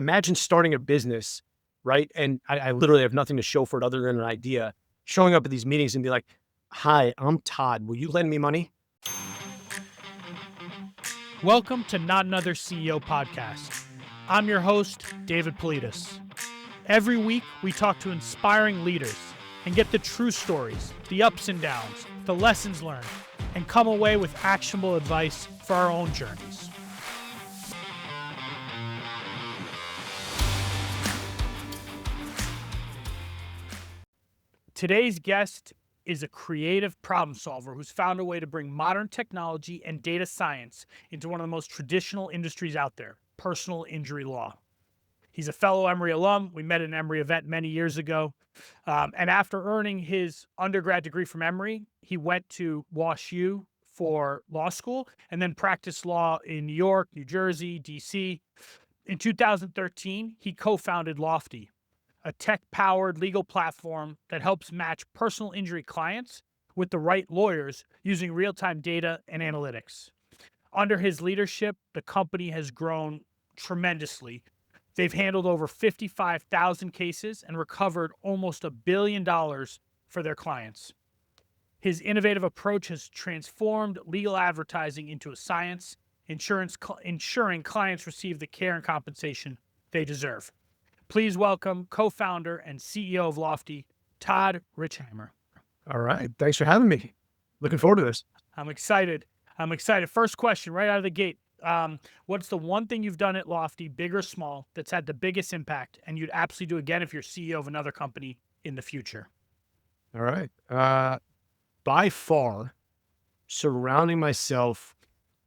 Imagine starting a business, right? And I literally have nothing to show for it other than an idea. Showing up at these meetings and be like, "Hi, I'm Todd. Will you lend me money?" Welcome to Not Another CEO podcast. I'm your host, David Politis. Every week, we talk to inspiring leaders and get the true stories, the ups and downs, the lessons learned, and come away with actionable advice for our own journeys. Today's guest is a creative problem solver who's found a way to bring modern technology and data science into one of the most traditional industries out there, personal injury law. He's a fellow Emory alum. We met at an Emory event many years ago. And after earning his undergrad degree from Emory, he went to WashU for law school and then practiced law in New York, New Jersey, DC. In 2013, he co-founded Lawfty, a tech-powered legal platform that helps match personal injury clients with the right lawyers using real-time data and analytics. Under his leadership, the company has grown tremendously. They've handled over 55,000 cases and recovered almost $1 billion for their clients. His innovative approach has transformed legal advertising into a science, ensuring clients receive the care and compensation they deserve. Please welcome co-founder and CEO of Lawfty, Todd Richheimer. All right. Thanks for having me. Looking forward to this. I'm excited. First question right out of the gate. What's the one thing you've done at Lawfty, big or small, that's had the biggest impact and you'd absolutely do again if you're CEO of another company in the future? All right. By far, surrounding myself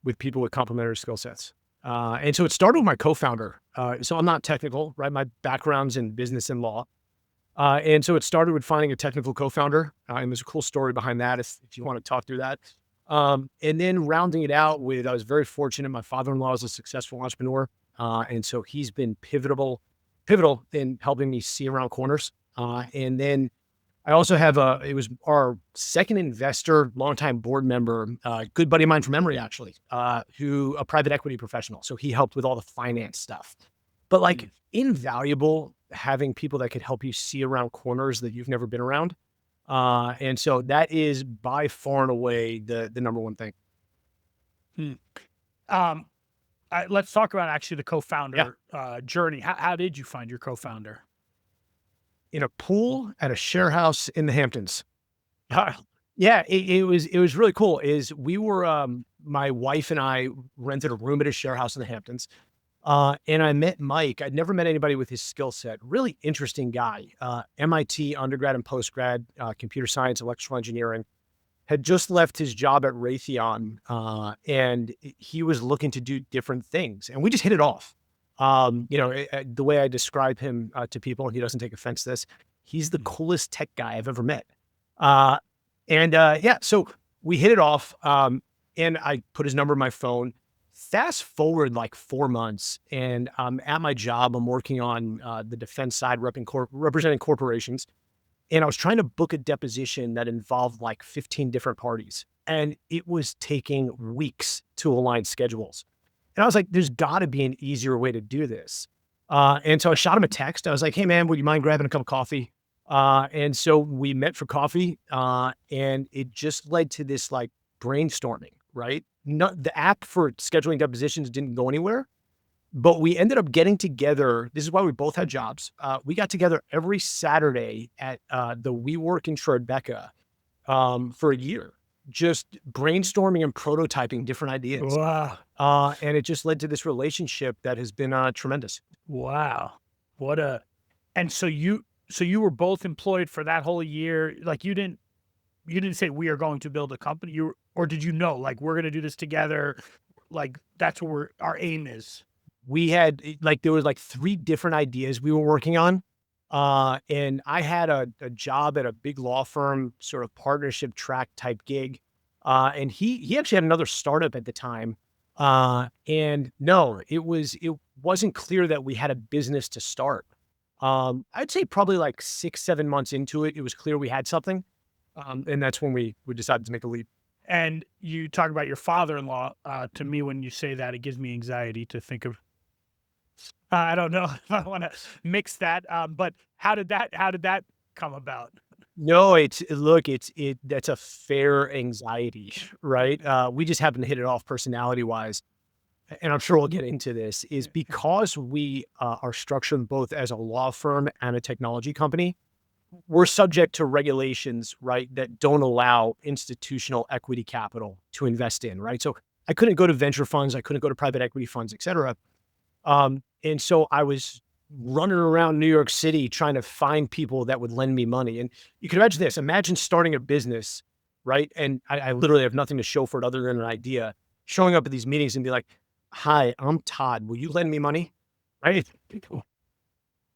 with people with complementary skill sets. And so it started with my co-founder. So I'm not technical, right? My background's in business and law. And so it started with finding a technical co-founder. And there's a cool story behind that if you want to talk through that. And then rounding it out with, I was very fortunate. My father-in-law is a successful entrepreneur. And so he's been pivotal in helping me see around corners. And then I also have it was our second investor, longtime board member, good buddy of mine from Emory, actually, who a private equity professional. So he helped with all the finance stuff, but like invaluable having people that could help you see around corners that you've never been around. And so that is by far and away the number one thing. Let's talk about actually the co-founder journey. How did you find your co-founder? In a pool at a share house in the Hamptons. Yeah, it was really cool. We were my wife and I rented a room at a share house in the Hamptons. And I met Mike. I'd never met anybody with his skill set. Really interesting guy. MIT undergrad and postgrad, computer science, electrical engineering. Had just left his job at Raytheon, and he was looking to do different things. And we just hit it off. The way I describe him to people, and he doesn't take offense to this, he's the coolest tech guy I've ever met. So we hit it off, and I put his number in my phone. Fast forward like 4 months, and I'm at my job. I'm working on the defense side, representing corporations. And I was trying to book a deposition that involved like 15 different parties. And it was taking weeks to align schedules. And I was like, there's got to be an easier way to do this. And so I shot him a text. I was like, hey, man, would you mind grabbing a cup of coffee? And so we met for coffee, and it just led to this like brainstorming, right? The app for scheduling depositions didn't go anywhere, but we ended up getting together. This is why we both had jobs. We got together every Saturday at the WeWork in Tribeca for a year, just brainstorming and prototyping different ideas. Wow. And it just led to this relationship that has been tremendous. Wow. And so you were both employed for that whole year. Like you didn't say we are going to build a company, or did you know, like, we're going to do this together? Like that's what our aim is. We had there was like 3 different ideas we were working on. And I had a job at a big law firm, sort of partnership track type gig. And he actually had another startup at the time. And no, it wasn't clear that we had a business to start. I'd say probably like 6-7 months into it, it was clear we had something. And that's when we decided to make a leap. And you talk about your father-in-law. To me, when you say that, it gives me anxiety to think of I don't know if I want to mix that, but how did that come about? No, that's a fair anxiety, right? We just happen to hit it off personality-wise, and I'm sure we'll get into this, is because we, are structured both as a law firm and a technology company, we're subject to regulations, right, that don't allow institutional equity capital to invest in, right? So I couldn't go to venture funds, I couldn't go to private equity funds, et cetera. And so I was running around New York City trying to find people that would lend me money. And you can imagine this. Imagine starting a business, right? And I literally have nothing to show for it other than an idea. Showing up at these meetings and be like, "Hi, I'm Todd. Will you lend me money?" Right?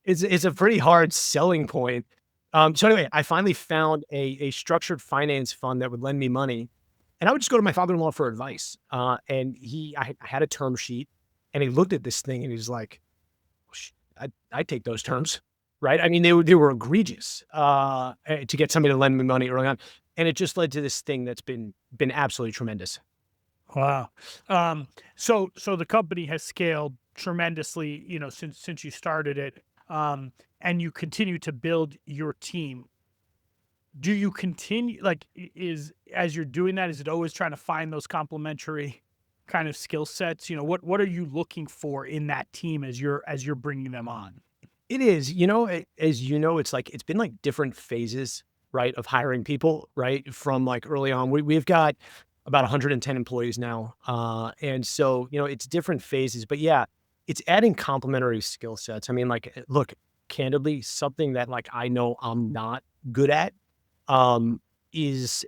It's a pretty hard selling point. So anyway, I finally found a structured finance fund that would lend me money, and I would just go to my father-in-law for advice. And I had a term sheet, and he looked at this thing and he's like, I take those terms, right? I mean, they were egregious, to get somebody to lend me money early on, and it just led to this thing that's been absolutely tremendous. Wow. So the company has scaled tremendously, since you started it, and you continue to build your team. Do you continue like is as you're doing that, is it always trying to find those complementary kind of skill sets? What are you looking for in that team as you're bringing them on? It is, as you know, it's like it's been like different phases, right, of hiring people, right, from like early on. We've got about 110 employees now, and so it's different phases. But yeah, it's adding complementary skill sets. I mean, like, look, candidly, something that like I know I'm not good at, um, is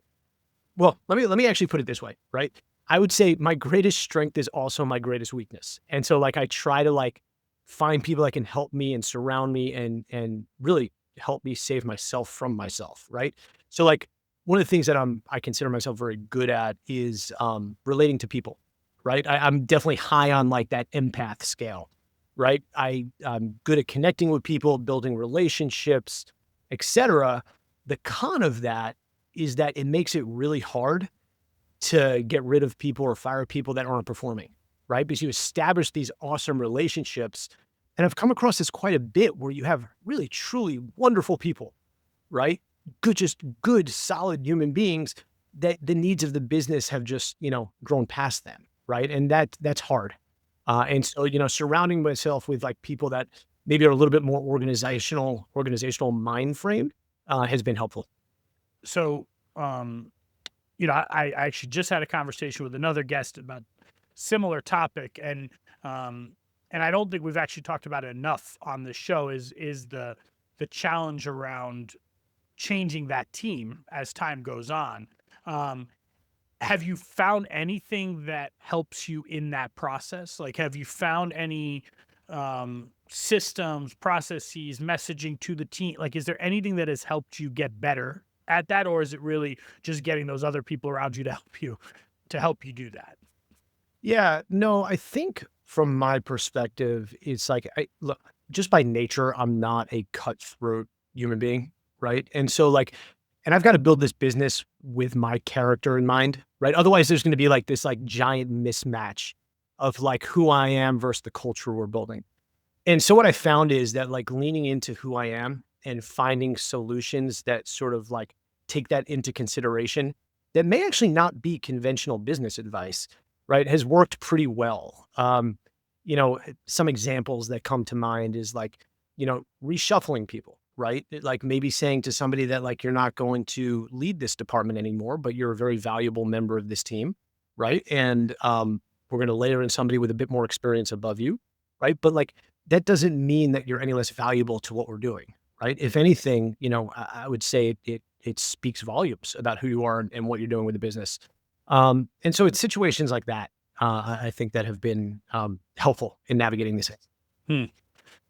well, let me actually put it this way, right? I would say my greatest strength is also my greatest weakness. And so like I try to like find people that can help me and surround me and really help me save myself from myself, right? So like one of the things that I consider myself very good at is relating to people, right? I'm definitely high on like that empath scale, right? I'm good at connecting with people, building relationships, etc. The con of that is that it makes it really hard to get rid of people or fire people that aren't performing, right? Because you establish these awesome relationships. And I've come across this quite a bit where you have really, truly wonderful people, right? Good, just good, solid human beings that the needs of the business have just, grown past them, right? And that's hard. And so, surrounding myself with like people that maybe are a little bit more organizational mind frame has been helpful. So, um, I actually just had a conversation with another guest about similar topic, um, and I don't think we've actually talked about it enough on the show. Is the challenge around changing that team as time goes on? Um, have you found anything that helps you in that process? Like, have you found any systems, processes, messaging to the team? Like, is there anything that has helped you get better at that, or is it really just getting those other people around you to help you do that? Yeah, no, I think from my perspective, it's like I look, just by nature, I'm not a cutthroat human being, right? And so like and I've got to build this business with my character in mind, right? Otherwise there's going to be like this like giant mismatch of like who I am versus the culture we're building. And so what I found is that like leaning into who I am and finding solutions that sort of like take that into consideration that may actually not be conventional business advice, right, has worked pretty well. Some examples that come to mind is like, reshuffling people, right? Like maybe saying to somebody that like you're not going to lead this department anymore, but you're a very valuable member of this team, right? And we're going to layer in somebody with a bit more experience above you, right? But like that doesn't mean that you're any less valuable to what we're doing, right? If anything, I would say it speaks volumes about who you are and what you're doing with the business. And so it's situations like that, I think that have been helpful in navigating this. Hmm.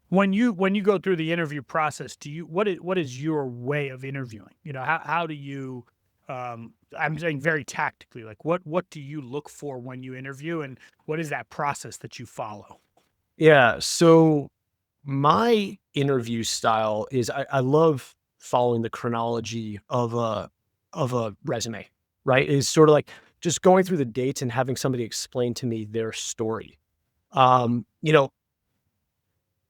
When you go through the interview process, what is your way of interviewing? How do you I'm saying very tactically, like what do you look for when you interview, and what is that process that you follow? Yeah. So my interview style is I love following the chronology of a resume, right? Is sort of like just going through the dates and having somebody explain to me their story. Um, you know,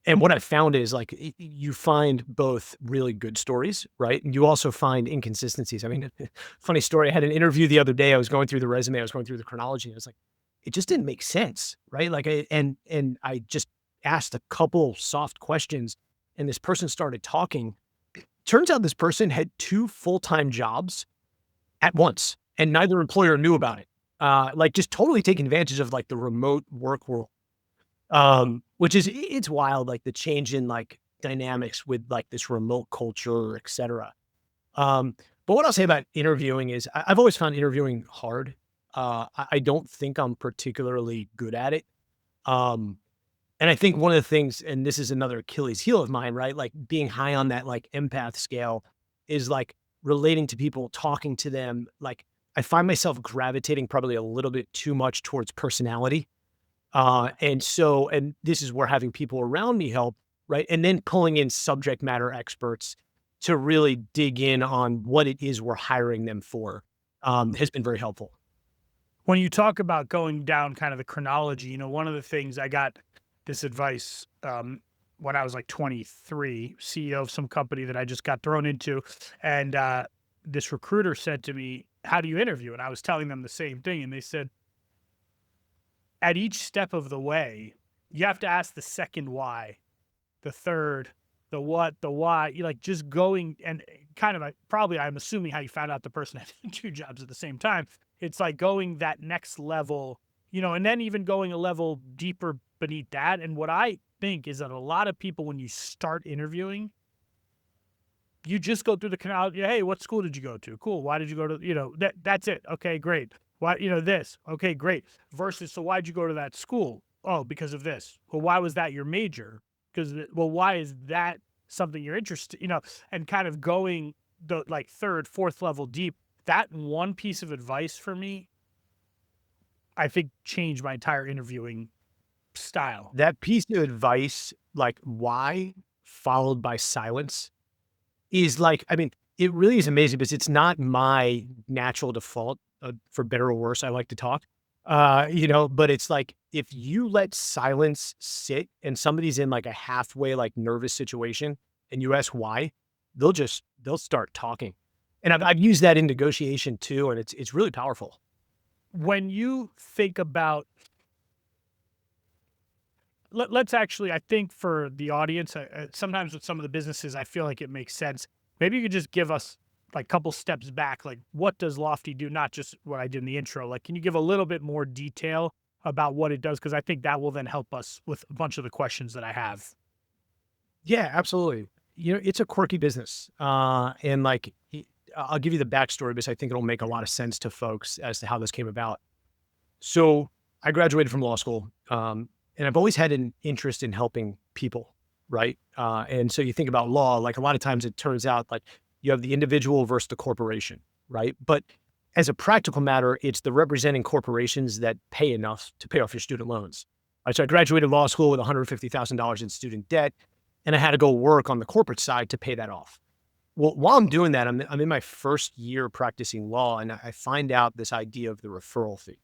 And what I found is like you find both really good stories, right? And you also find inconsistencies. I mean, funny story. I had an interview the other day. I was going through the resume. I was going through the chronology. And I was like, it just didn't make sense, right? Like, and I just asked a couple soft questions, and this person started talking. Turns out this person had two full-time jobs at once, and neither employer knew about it. Like just totally taking advantage of like the remote work world. Which is it's wild, like the change in like dynamics with like this remote culture, et cetera. But what I'll say about interviewing is I've always found interviewing hard. I don't think I'm particularly good at it. Um, and I think one of the things, and this is another Achilles heel of mine, right? Like being high on that like empath scale is like relating to people, talking to them. Like I find myself gravitating probably a little bit too much towards personality. And this is where having people around me help, right? And then pulling in subject matter experts to really dig in on what it is we're hiring them for, has been very helpful. When you talk about going down kind of the chronology, one of the things I got this advice when I was like 23, CEO of some company that I just got thrown into. And this recruiter said to me, "How do you interview?" And I was telling them the same thing. And they said, at each step of the way, you have to ask the second why, the third, the what, the why. You like just going and kind of probably, I'm assuming how you found out the person had two jobs at the same time. It's like going that next level, and then even going a level deeper beneath that. And what I think is that a lot of people, when you start interviewing, you just go through the canal. Hey, what school did you go to? Cool. Why did you go to, that's it. Okay, great. Why, this? Okay, great. Versus, so why'd you go to that school? Oh, because of this. Well, why was that your major? Because, well, why is that something you're interested, and kind of going the like third, fourth level deep. That one piece of advice for me, I think changed my entire interviewing style. That piece of advice, like why followed by silence is like, I mean, it really is amazing because it's not my natural default, for better or worse. I like to talk, but it's like if you let silence sit and somebody's in like a halfway, like nervous situation and you ask why, they'll start talking. And I've used that in negotiation too. And it's really powerful. When you think about, let's actually, I think for the audience, sometimes with some of the businesses, I feel like it makes sense. Maybe you could just give us like a couple steps back. Like, what does Lawfty do? Not just what I did in the intro. Like, can you give a little bit more detail about what it does? Because I think that will then help us with a bunch of the questions that I have. Yeah, absolutely. It's a quirky business. And like, I'll give you the backstory because I think it'll make a lot of sense to folks as to how this came about. So I graduated from law school, and I've always had an interest in helping people, right? And so you think about law, like a lot of times it turns out like you have the individual versus the corporation, right? But as a practical matter, it's the representing corporations that pay enough to pay off your student loans. Right, so I graduated law school with $150,000 in student debt, and I had to go work on the corporate side to pay that off. Well, while I'm doing that, I'm in my first year practicing law, and I find out this idea of the referral fee.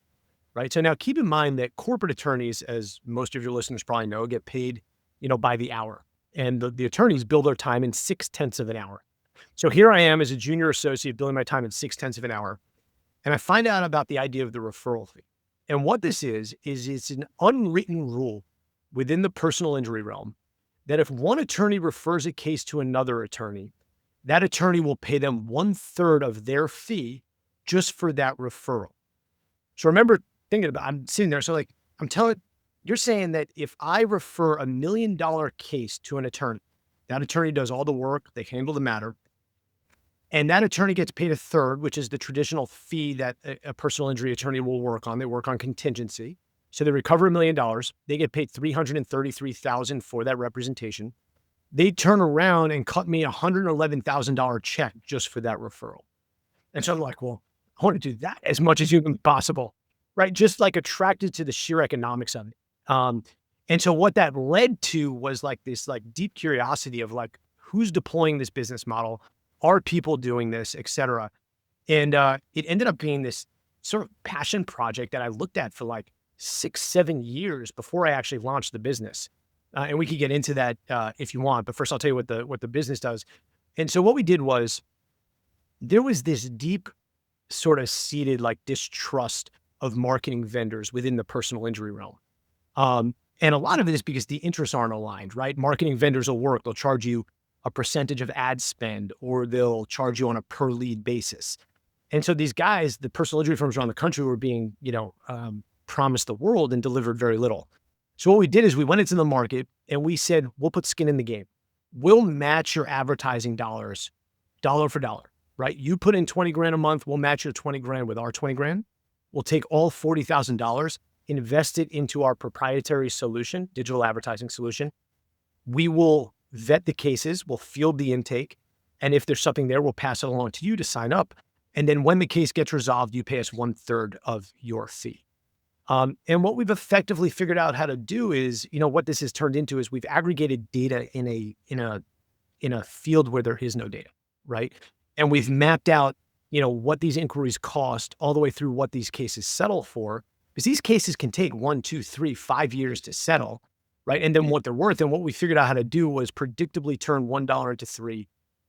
Right. So now keep in mind that corporate attorneys, as most of your listeners probably know, get paid, by the hour. And the attorneys bill their time in 6/10 of an hour. So here I am as a junior associate billing my time in 6/10 of an hour. And I find out about the idea of the referral fee. And what this is it's an unwritten rule within the personal injury realm that if one attorney refers a case to another attorney, that attorney will pay them 1/3 of their fee just for that referral. So remember, thinking about, I'm sitting there. So like, you're saying that if I refer $1 million case to an attorney, that attorney does all the work, they handle the matter, and that attorney gets paid 1/3, which is the traditional fee that a personal injury attorney will work on. They work on contingency. So they recover $1 million. They get paid $333,000 for that representation. They turn around and cut me a $111,000 check just for that referral. And so I'm like, well, I want to do that as much as humanly possible, right? Just like attracted to the sheer economics of it. And so what that led to was like this like deep curiosity of like, who's deploying this business model? Are people doing this, et cetera? And it ended up being this sort of passion project that I looked at for like 6, 7 years before I actually launched the business. And we could get into that if you want. But first, I'll tell you what the business does. And so what we did was there was this deep sort of seated like distrust of marketing vendors within the personal injury realm. And a lot of it is because the interests aren't aligned, right? Marketing vendors will work. They'll charge you a percentage of ad spend, or they'll charge you on a per lead basis. And so these guys, the personal injury firms around the country, were being, promised the world and delivered very little. So what we did is we went into the market and we said, we'll put skin in the game. We'll match your advertising dollars, dollar for dollar, right? You put in 20 grand a month, we'll match your 20 grand with our 20 grand. We'll take all $40,000, invest it into our proprietary solution, digital advertising solution. We will vet the cases, we'll field the intake. And if there's something there, we'll pass it along to you to sign up. And then when the case gets resolved, you pay us 1/3 of your fee. And what we've effectively figured out how to do is, what this has turned into is we've aggregated data in a field where there is no data, right? And we've mapped out, what these inquiries cost all the way through what these cases settle for, because these cases can take 1, 2, 3, 5 years to settle, right? And then what they're worth. And what we figured out how to do was predictably turn $1 into 3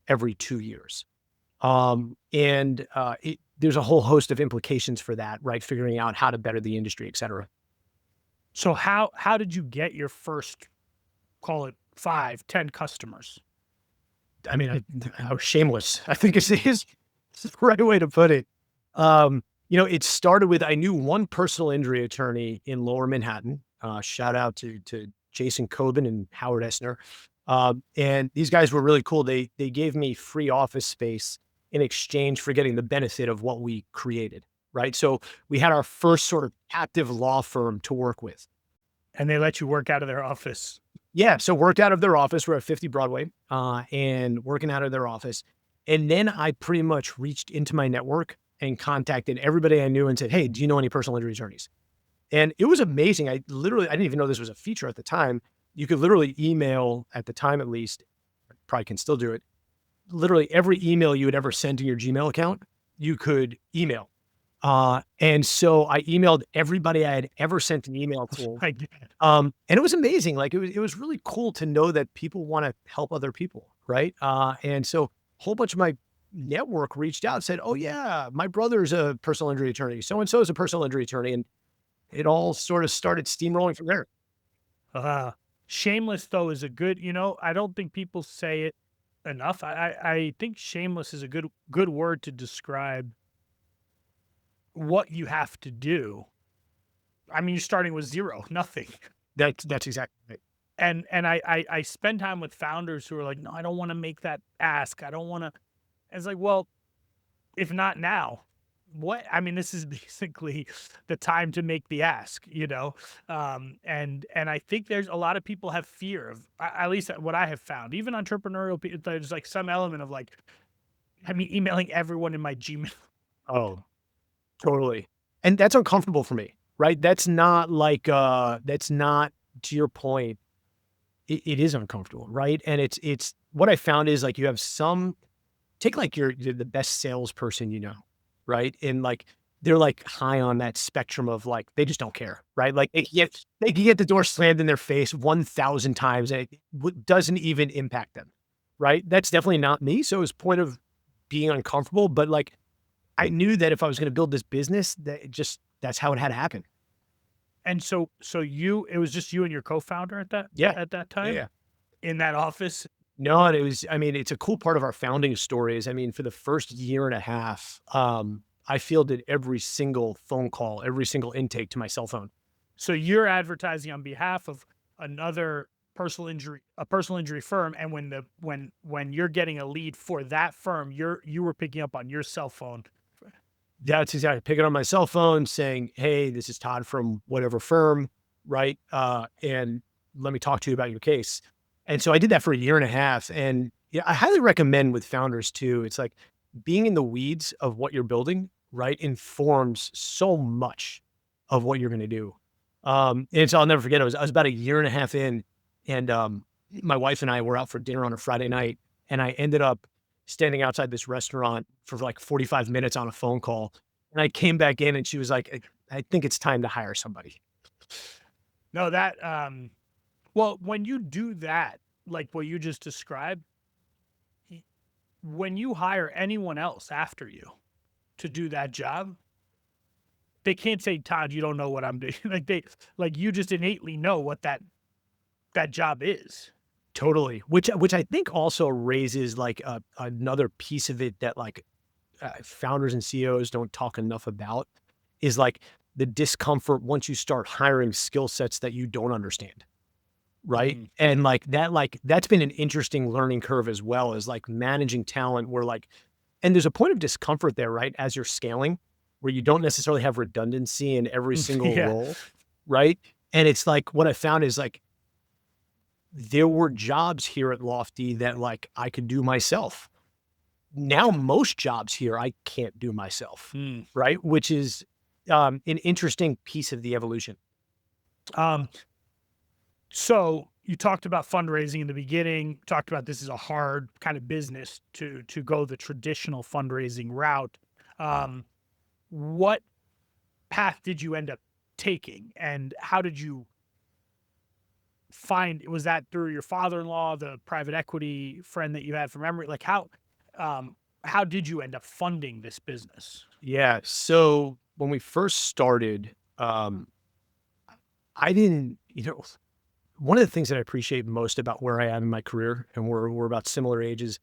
every 2 years. There's a whole host of implications for that, right? Figuring out how to better the industry, et cetera. So how did you get your first, call it 5, 10 customers? I mean, I was shameless. I think is the right way to put it. It started with, I knew one personal injury attorney in Lower Manhattan. Shout out to Jason Coben and Howard Essner. And these guys were really cool. They gave me free office space in exchange for getting the benefit of what we created, right? So we had our first sort of captive law firm to work with. And they let you work out of their office. Yeah, so worked out of their office. We're at 50 Broadway, and working out of their office. And then I pretty much reached into my network and contacted everybody I knew and said, hey, do you know any personal injury attorneys? And it was amazing. I didn't even know this was a feature at the time. You could literally email, at the time at least, probably can still do it, literally every email you would ever send to your Gmail account, you could email. And so I emailed everybody I had ever sent an email to. And it was amazing. Like it was really cool to know that people want to help other people, right? And so a whole bunch of my network reached out and said, oh yeah, my brother's a personal injury attorney. So-and-so is a personal injury attorney. And it all sort of started steamrolling from there. Shameless though is a good, I don't think people say it enough. I think shameless is a good word to describe what you have to do. I mean, you're starting with zero, nothing. That's exactly right. And I spend time with founders who are like, no, I don't want to make that ask. I don't want to. It's like, well, if not now, what? I mean, this is basically the time to make the ask, and I think there's a lot of people have fear of, at least what I have found, even entrepreneurial people, there's like some element of like, emailing everyone in my Gmail. Oh, totally. And that's uncomfortable for me, right? That's not like, that's not, to your point, it is uncomfortable, right? And it's what I found is like, you have take like you're the best salesperson, right? And like, they're like high on that spectrum of like, they just don't care, right? Like they can get the door slammed in their face 1,000 times and it doesn't even impact them, right? That's definitely not me. So it's point of being uncomfortable, but like, I knew that if I was going to build this business, that's how it had to happen. And so it was just you and your co-founder at that time? Yeah. In that office? No, it's a cool part of our founding story is, for the first year and a half, I fielded every single phone call, every single intake to my cell phone. So you're advertising on behalf of a personal injury firm. And when you're getting a lead for that firm, you were picking up on your cell phone. That's exactly. Pick it on my cell phone saying, hey, this is Todd from whatever firm, right? And let me talk to you about your case. And so I did that for a year and a half. And I highly recommend with founders too. It's like being in the weeds of what you're building, right? Informs so much of what you're going to do. And so I'll never forget, I was about a year and a half in, and my wife and I were out for dinner on a Friday night, and I ended up standing outside this restaurant for like 45 minutes on a phone call. And I came back in and she was like, I think it's time to hire somebody. No, that, Well, when you do that, like what you just described, y- when you hire anyone else after you to do that job, they can't say, Todd, you don't know what I'm doing. Like you just innately know what that job is. Totally. Which I think also raises like another piece of it that like founders and CEOs don't talk enough about is like the discomfort once you start hiring skill sets that you don't understand. Right. Mhm. And like that's been an interesting learning curve as well as like managing talent where like, and there's a point of discomfort there, right? As you're scaling, where you don't necessarily have redundancy in every single Yeah. role. Right. And it's like what I found is like there were jobs here at Lofty that like I could do myself. Now most jobs here I can't do myself, Mm. right? Which is an interesting piece of the evolution. Um, so you talked about fundraising in the beginning, talked about this is a hard kind of business to go the traditional fundraising route. Um, what path did you end up taking and how did you find, was that through your father-in-law, the private equity friend that you had from Emory? Like um how did you end up funding this business? Yeah. So when we first started, I didn't, one of the things that I appreciate most about where I am in my career and we're about similar ages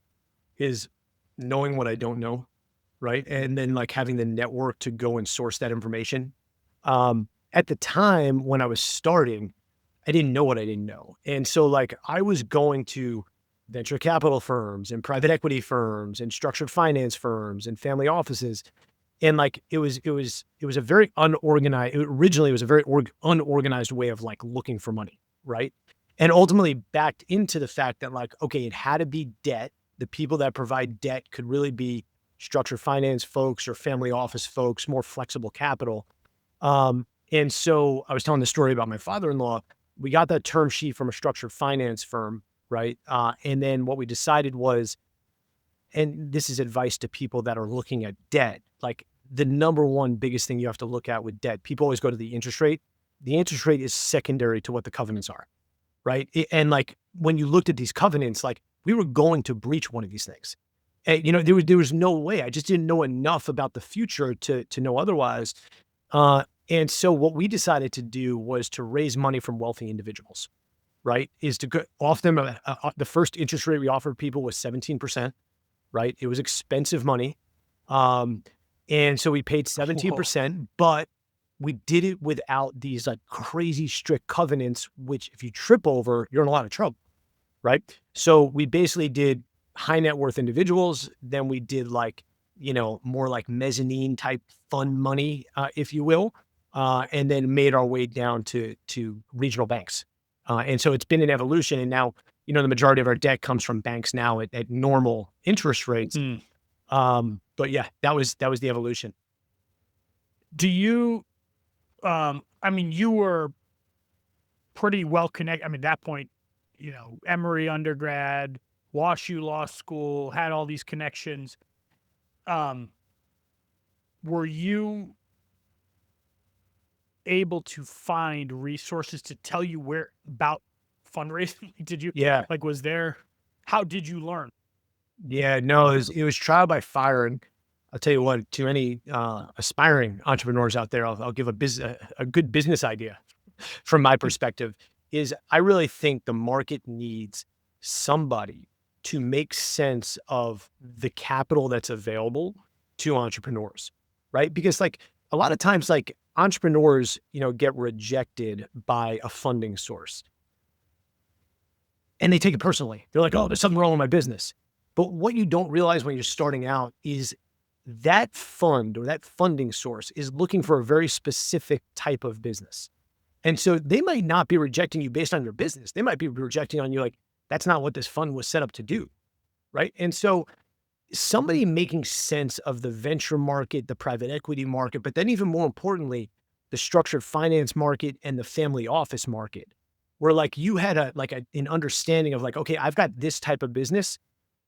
is knowing what I don't know, right? And then like having the network to go and source that information. At the time when I was starting, I didn't know what I didn't know. And so like I was going to venture capital firms and private equity firms and structured finance firms and family offices. And like it was a very unorganized originally it was a very unorganized way of like looking for money, right? And ultimately backed into the fact that like, okay, it had to be debt. The people that provide debt could really be structured finance folks or family office folks, more flexible capital. And so I was telling the story about my father-in-law. We got that term sheet from a structured finance firm, right? And then what we decided was, and this is advice to people that are looking at debt, like the number one biggest thing you have to look at with debt, people always go to the interest rate. The interest rate is secondary to what the covenants are, right? And like when you looked at these covenants, like we were going to breach one of these things. And, there was no way. I just didn't know enough about the future to know otherwise. And so what we decided to do was to raise money from wealthy individuals, right? Is to go off them. The first interest rate we offered people was 17%, right? It was expensive money. Um, and so we paid Whoa. 17%, but we did it without these like crazy strict covenants, which if you trip over, you're in a lot of trouble, right? So we basically did high net worth individuals. Then we did like, more like mezzanine type fund money, if you will. And then made our way down to regional banks. And so it's been an evolution. And now, the majority of our debt comes from banks now at normal interest rates. Mm. But yeah, that was the evolution. Do you I mean you were pretty well connected. I mean, at that point, Emory undergrad, WashU Law School, had all these connections. Um, were you able to find resources to tell you where about fundraising? Did you Yeah. like was there how did you learn? Yeah. No, it was trial by fire. And I'll tell you what, to any aspiring entrepreneurs out there, I'll give a good business idea from my perspective is I really think the market needs somebody to make sense of the capital that's available to entrepreneurs, right? Because like a lot of times, like entrepreneurs, get rejected by a funding source and they take it personally. They're like, oh, there's something wrong with my business. But what you don't realize when you're starting out is that fund or that funding source is looking for a very specific type of business. And so they might not be rejecting you based on your business. They might be rejecting on you like, that's not what this fund was set up to do. Right. And so somebody making sense of the venture market, the private equity market, but then even more importantly, the structured finance market and the family office market, where like you had an understanding of like, okay, I've got this type of business.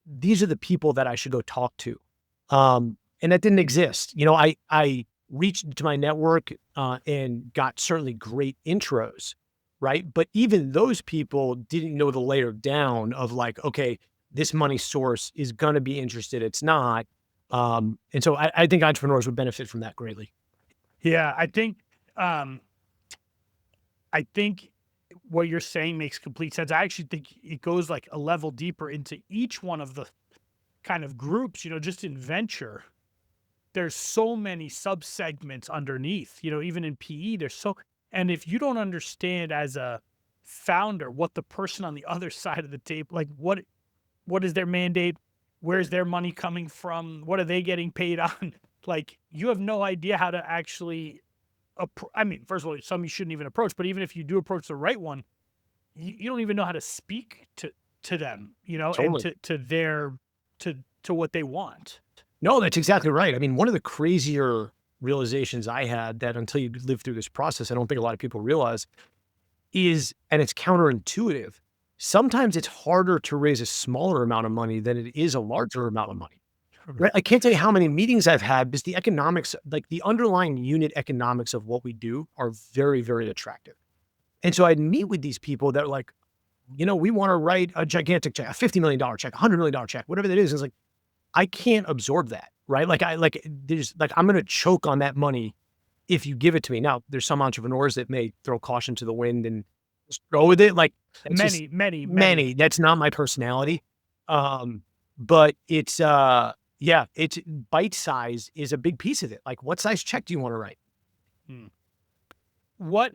These are the people that I should go talk to. And that didn't exist. I reached to my network and got certainly great intros. right? But even those people didn't know the layer down of like, okay, this money source is going to be interested. It's not. And so I think entrepreneurs would benefit from that greatly. Yeah, um, I think what you're saying makes complete sense. I actually think it goes like a level deeper into each one of the kind of groups, just in venture. There's so many subsegments underneath, even in PE, and if you don't understand as a founder what the person on the other side of the table, like what is their mandate? Where's their money coming from? What are they getting paid on? Like, you have no idea how to actually I mean, first of all, some you shouldn't even approach, but even if you do approach the right one, you don't even know how to speak to them, and Totally. to their to what they want. No, that's exactly right. I mean, one of the crazier realizations I had that until you live through this process, I don't think a lot of people realize is, and it's counterintuitive. Sometimes it's harder to raise a smaller amount of money than it is a larger amount of money. Right? I can't tell you how many meetings I've had because the economics, like the underlying unit economics of what we do are very, very attractive. And so I'd meet with these people that are like, we want to write a gigantic check, a $50 million check, $100 million check, whatever that is. It's like, I can't absorb that. Right. I'm going to choke on that money if you give it to me. Now, there's some entrepreneurs that may throw caution to the wind and just go with it. Like, that's just Many, many, many. many. That's not my personality. But it's bite size is a big piece of it. Like, what size check do you want to write? Hmm. What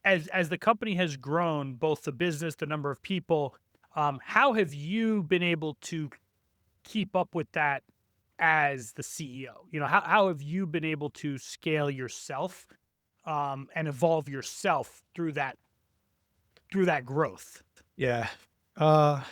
as the company has grown, both the business, the number of people, how have you been able to keep up with that as the CEO? How have you been able to scale yourself, and evolve yourself through that growth? Yeah. Uh,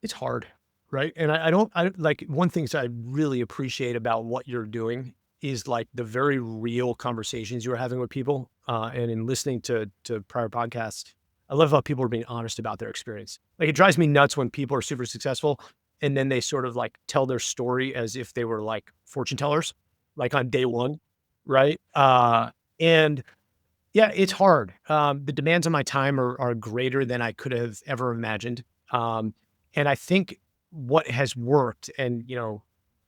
it's hard, right? And I like one thing that I really appreciate about what you're doing is like the very real conversations you're having with people. And in listening to prior podcasts, I love how people are being honest about their experience. Like it drives me nuts when people are super successful and then they sort of like tell their story as if they were like fortune tellers, like on day one, right? And yeah, it's hard. The demands on my time are greater than I could have ever imagined. And I think what has worked and,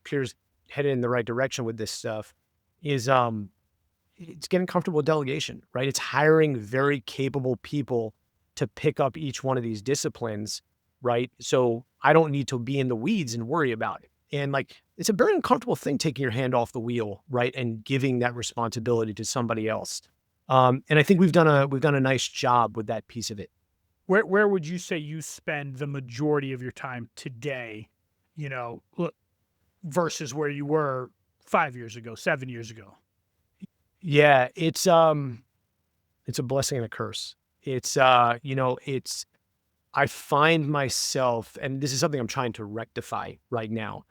appears headed in the right direction with this stuff is it's getting comfortable with delegation, right? It's hiring very capable people to pick up each one of these disciplines, right? So I don't need to be in the weeds and worry about it. And like it's a very uncomfortable thing taking your hand off the wheel, right? And giving that responsibility to somebody else. And I think we've done a nice job with that piece of it. Where would you say you spend the majority of your time today, versus where you were 5 years ago, 7 years ago? Yeah, it's a blessing and a curse. It's I find myself, and this is something I'm trying to rectify right now,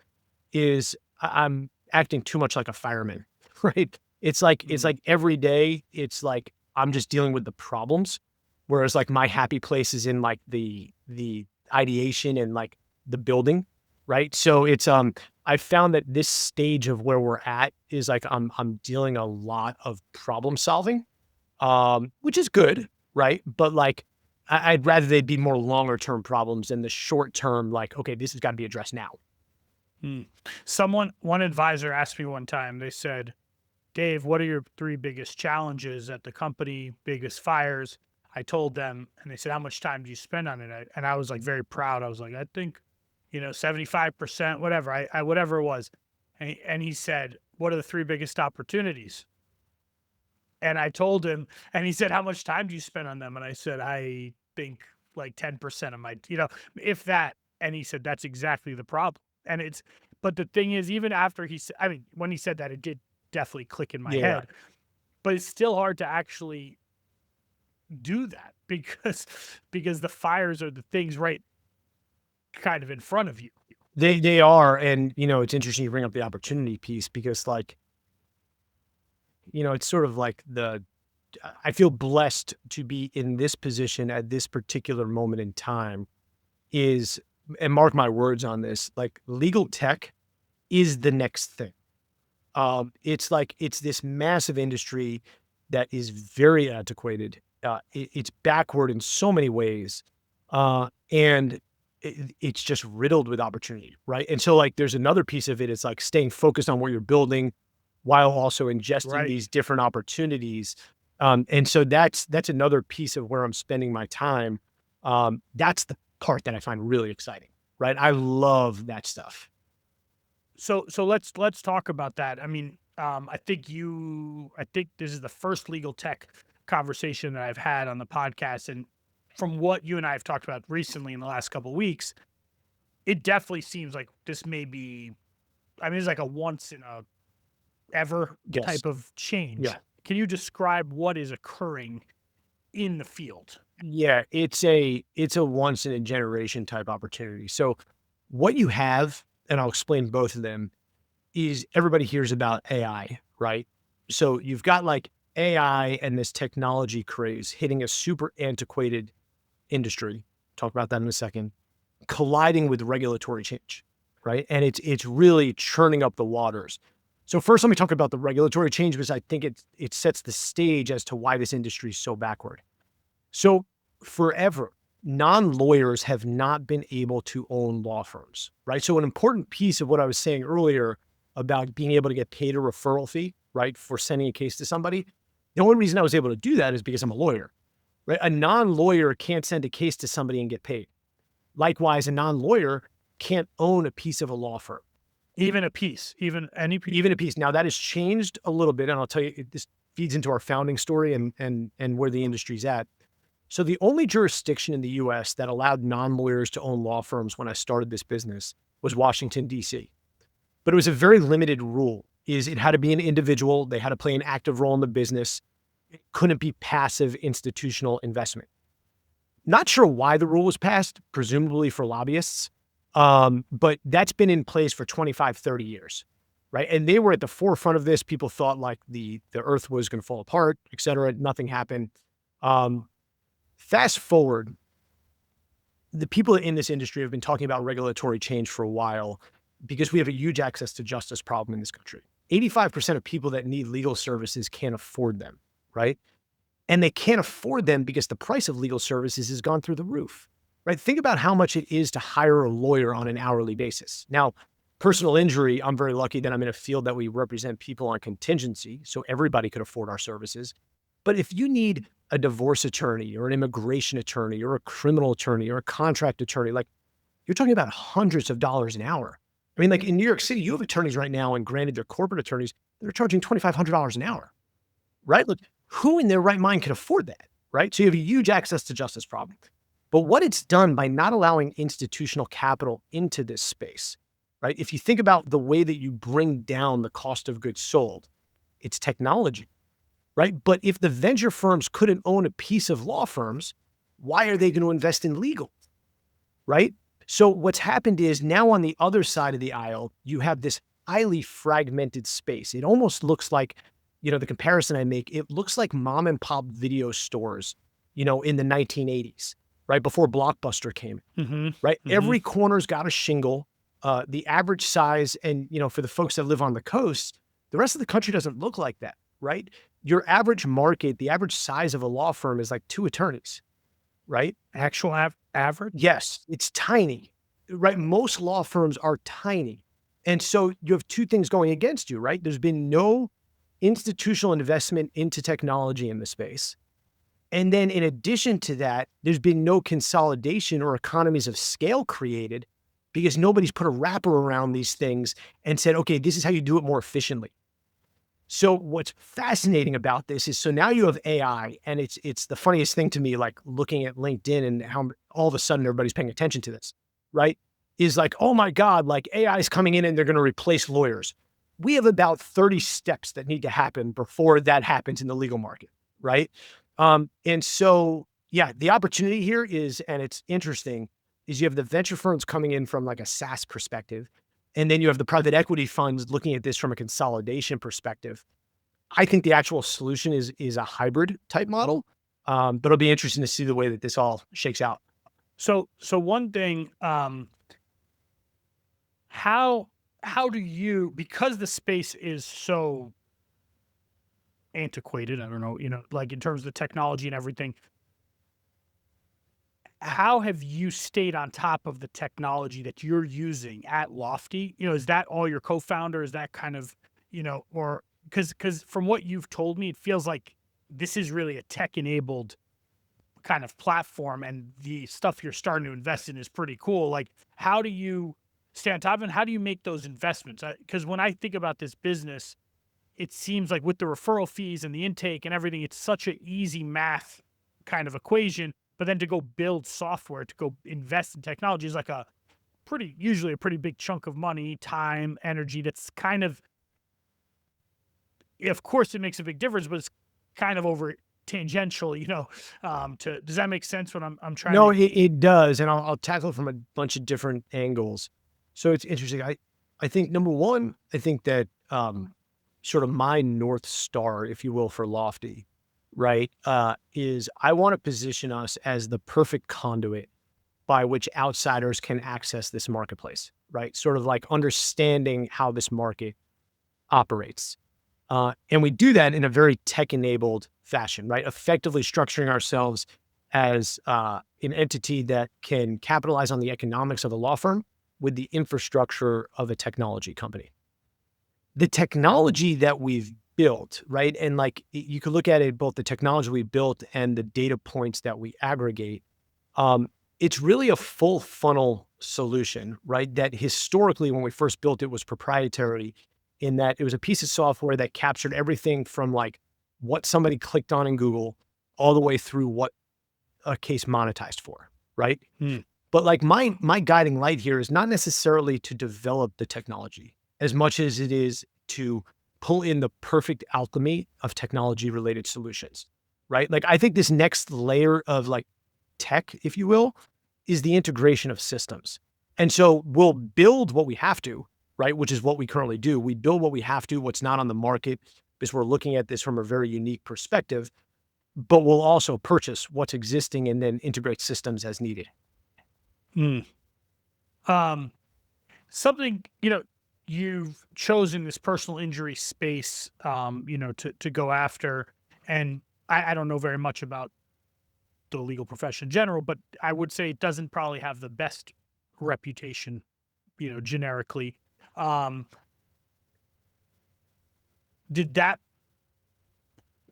is I'm acting too much like a fireman, right? It's like every day, it's like I'm just dealing with the problems, whereas like my happy place is in like the ideation and like the building, right? So I found that this stage of where we're at is like I'm dealing a lot of problem solving, which is good, right? But like I'd rather they'd be more longer term problems than the short term, like, okay, this has got to be addressed now. Hmm. One advisor asked me one time, they said, Dave, what are your three biggest challenges at the company, biggest fires? I told them, and they said, how much time do you spend on it? And I was like very proud. I was like, I think, 75%, whatever, whatever it was. And he said, what are the three biggest opportunities? And I told him, and he said, how much time do you spend on them? And I said, I think like 10% of my, if that. And he said, that's exactly the problem. But the thing is, even after he said, I mean, when he said that, it did definitely click in my Yeah. head, but it's still hard to actually do that because the fires are the things right kind of in front of you. They are. And it's interesting you bring up the opportunity piece because like, it's sort of like I feel blessed to be in this position at this particular moment in time is, and mark my words on this, like legal tech is the next thing. It's like, it's this massive industry that is very antiquated. it's backward in so many ways. And it's just riddled with opportunity, right? And so like there's another piece of it. It's like staying focused on what you're building while also ingesting Right. these different opportunities. And so that's another piece of where I'm spending my time. That's the part that I find really exciting, right? I love that stuff. So let's talk about that. I mean, I think this is the first legal tech conversation that I've had on the podcast, and from what you and I have talked about recently in the last couple of weeks, it definitely seems like this may be. I mean, it's like a once in a ever Yes. type of Yeah. change. Can you describe what is occurring in the field? Yeah, it's a once in a generation type opportunity. So what you have, and I'll explain both of them, is everybody hears about AI, right? So you've got like AI and this technology craze hitting a super antiquated industry. Talk about that in a second. Colliding with regulatory change, right? And it's really churning up the waters. So first, let me talk about the regulatory change because I think it sets the stage as to why this industry is so backward. So forever, non-lawyers have not been able to own law firms, right? So an important piece of what I was saying earlier about being able to get paid a referral fee, right, for sending a case to somebody, the only reason I was able to do that is because I'm a lawyer, right? A non-lawyer can't send a case to somebody and get paid. Likewise, a non-lawyer can't own a piece of a law firm, Even a piece, even any piece. even a piece. Now that has changed a little bit, and I'll tell you, this feeds into our founding story and where the industry's at. So the only jurisdiction in the US that allowed non-lawyers to own law firms when I started this business was Washington, D.C. But it was a very limited rule. Is it had to be an individual, they had to play an active role in the business. It couldn't be passive institutional investment. Not sure why the rule was passed, presumably for lobbyists. But that's been in place for 25, 30 years, right? And they were at the forefront of this. People thought like the earth was going to fall apart, et cetera. Nothing happened. Um, Fast forward, the people in this industry have been talking about regulatory change for a while because we have a huge access to justice problem in this country. 85% of people that need legal services can't afford them, right? And they can't afford them because the price of legal services has gone through the roof, right? Think about how much it is to hire a lawyer on an hourly basis. Now, personal injury, I'm very lucky that I'm in a field that we represent people on contingency, so everybody could afford our services. But if you need a divorce attorney or an immigration attorney or a criminal attorney or a contract attorney, like you're talking about hundreds of dollars an hour. I mean, like in New York City, you have attorneys right now, and granted, they're corporate attorneys, they're charging $2,500 an hour, right? Look, who in their right mind can afford that, right? So you have a huge access to justice problem. But what it's done by not allowing institutional capital into this space, right? If you think about the way that you bring down the cost of goods sold, it's technology, right? But if the venture firms couldn't own a piece of law firms, why are they going to invest in legal, right? So what's happened is now on the other side of the aisle, you have this highly fragmented space. It almost looks like, the comparison I make, it looks like mom and pop video stores, in the 1980s, right? Before Blockbuster came, Mm-hmm. right? Mm-hmm. Every corner's got a shingle. The average size, and, for the folks that live on the coast, the rest of the country doesn't look like that, right? Your average market, the average size of a law firm is like 2 attorneys, right? Actual average. Yes, it's tiny, right? Most law firms are tiny. And so you have 2 things going against you, right? There's been no institutional investment into technology in the space. And then in addition to that, there's been no consolidation or economies of scale created because nobody's put a wrapper around these things and said, okay, this is how you do it more efficiently. So what's fascinating about this is, so now you have AI, and it's the funniest thing to me, like looking at LinkedIn and how all of a sudden everybody's paying attention to this, right? Is like, oh my God, like AI is coming in and they're going to replace lawyers. We have about 30 steps that need to happen before that happens in the legal market, right? And so, yeah, the opportunity here is, and it's interesting, is you have the venture firms coming in from like a SaaS perspective, and then you have the private equity funds looking at this from a consolidation perspective. I think the actual solution is a hybrid type model, but it'll be interesting to see the way that this all shakes out. So one thing, how do you, because the space is so antiquated. I don't know, like in terms of the technology and everything. How have you stayed on top of the technology that you're using at Lawfty? Is that all your co-founder? Is that kind of, or because from what you've told me, it feels like this is really a tech-enabled kind of platform, and the stuff you're starting to invest in is pretty cool. Like, how do you stay on top, and how do you make those investments? Because when I think about this business, it seems like with the referral fees and the intake and everything, it's such an easy math kind of equation. But then to go build software, to go invest in technology is like usually a pretty big chunk of money, time, energy. That's kind of course, it makes a big difference, but it's kind of over tangential, does that make sense what I'm trying No, to? it does, and I'll tackle it from a bunch of different angles. So it's interesting. I think number one, I think that sort of my North Star, if you will, for Lofty, right, is I want to position us as the perfect conduit by which outsiders can access this marketplace, right? Sort of like understanding how this market operates. And we do that in a very tech-enabled fashion, right? Effectively structuring ourselves as an entity that can capitalize on the economics of a law firm with the infrastructure of a technology company. The technology that we've built, right? And like you could look at it, both the technology we built and the data points that we aggregate. It's really a full funnel solution, right? That historically, when we first built it, was proprietary in that it was a piece of software that captured everything from like what somebody clicked on in Google all the way through what a case monetized for, right? Hmm. But like my guiding light here is not necessarily to develop the technology as much as it is to pull in the perfect alchemy of technology related solutions, right? Like I think this next layer of like tech, if you will, is the integration of systems. And so we'll build what we have to, right? Which is what we currently do. We build what we have to, what's not on the market, because we're looking at this from a very unique perspective, but we'll also purchase what's existing and then integrate systems as needed. Hmm. Um, Something, you've chosen this personal injury space, to go after. And I don't know very much about the legal profession in general, but I would say it doesn't probably have the best reputation, generically. Um, did that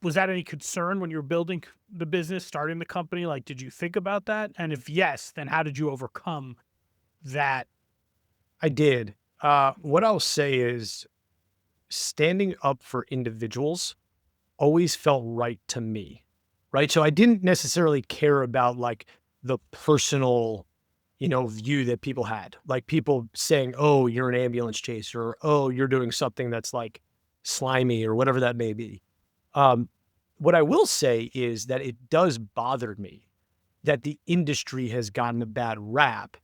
was that any concern when you were building the business, starting the company? Like, did you think about that? And if yes, then how did you overcome that? I did. What I'll say is standing up for individuals always felt right to me, right? So I didn't necessarily care about like the personal, view that people had, like people saying, "Oh, you're an ambulance chaser," or "Oh, you're doing something that's like slimy," or whatever that may be. Um, what I will say is that it does bother me that the industry has gotten a bad rap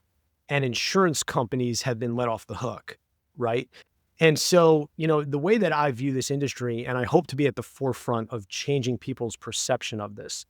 and insurance companies have been let off the hook, right? And so, the way that I view this industry, and I hope to be at the forefront of changing people's perception of this,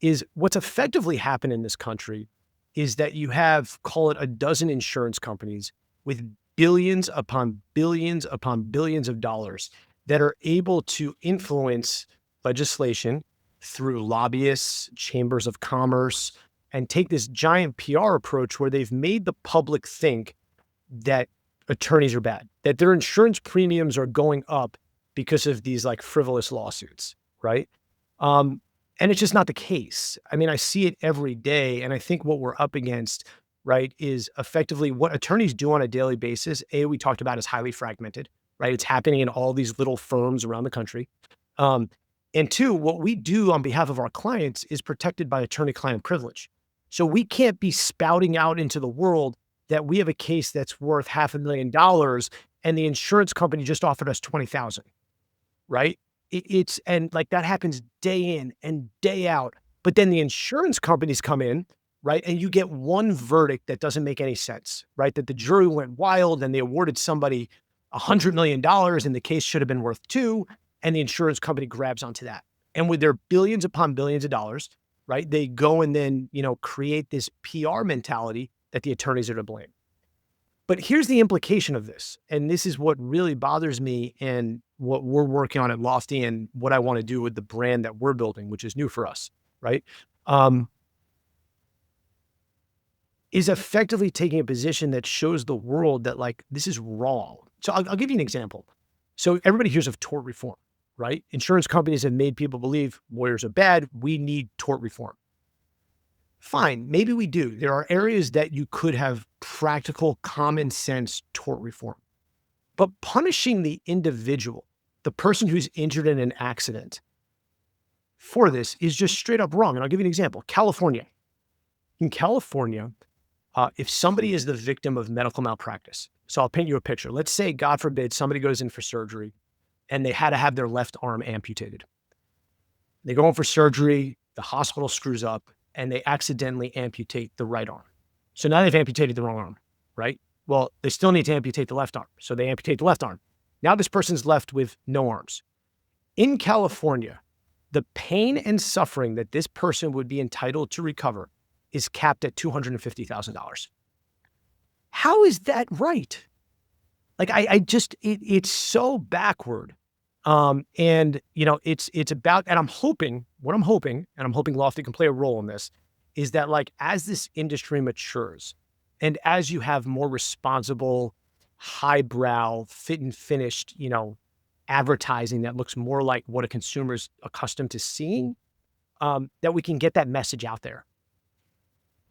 is what's effectively happened in this country is that you have, call it a dozen insurance companies with billions upon billions upon billions of dollars that are able to influence legislation through lobbyists, chambers of commerce, and take this giant PR approach where they've made the public think that attorneys are bad, that their insurance premiums are going up because of these like frivolous lawsuits, right? Um, and it's just not the case. I mean, I see it every day. And I think what we're up against, right, is effectively what attorneys do on a daily basis. We talked about is highly fragmented, right? It's happening in all these little firms around the country. Um, and two, what we do on behalf of our clients is protected by attorney-client privilege. So we can't be spouting out into the world that we have a case that's worth $500,000 and the insurance company just offered us 20,000, right? It's and like that happens day in and day out. But then the insurance companies come in, right? And you get one verdict that doesn't make any sense, right? That the jury went wild and they awarded somebody $100 million and the case should have been worth two, and the insurance company grabs onto that. And with their billions upon billions of dollars, right? They go and then, create this PR mentality that the attorneys are to blame. But here's the implication of this. And this is what really bothers me and what we're working on at Lawfty and what I want to do with the brand that we're building, which is new for us, right? Um, is effectively taking a position that shows the world that like, this is wrong. So I'll give you an example. So everybody hears of tort reform, right? Insurance companies have made people believe lawyers are bad. We need tort reform. Fine, maybe we do. There are areas that you could have practical, common sense tort reform. But punishing the individual, the person who's injured in an accident for this is just straight up wrong. And I'll give you an example. California. In California, if somebody is the victim of medical malpractice, so I'll paint you a picture. Let's say, God forbid, somebody goes in for surgery and they had to have their left arm amputated. They go in for surgery, the hospital screws up, and they accidentally amputate the right arm. So now they've amputated the wrong arm, right? Well, they still need to amputate the left arm. So they amputate the left arm. Now this person's left with no arms. In California, the pain and suffering that this person would be entitled to recover is capped at $250,000. How is that right? Like I just, it's so backward. And you know, it's about, and I'm hoping Lawfty can play a role in this, is that like, as this industry matures and as you have more responsible, highbrow, fit and finished, you know, advertising that looks more like what a consumer's accustomed to seeing, that we can get that message out there.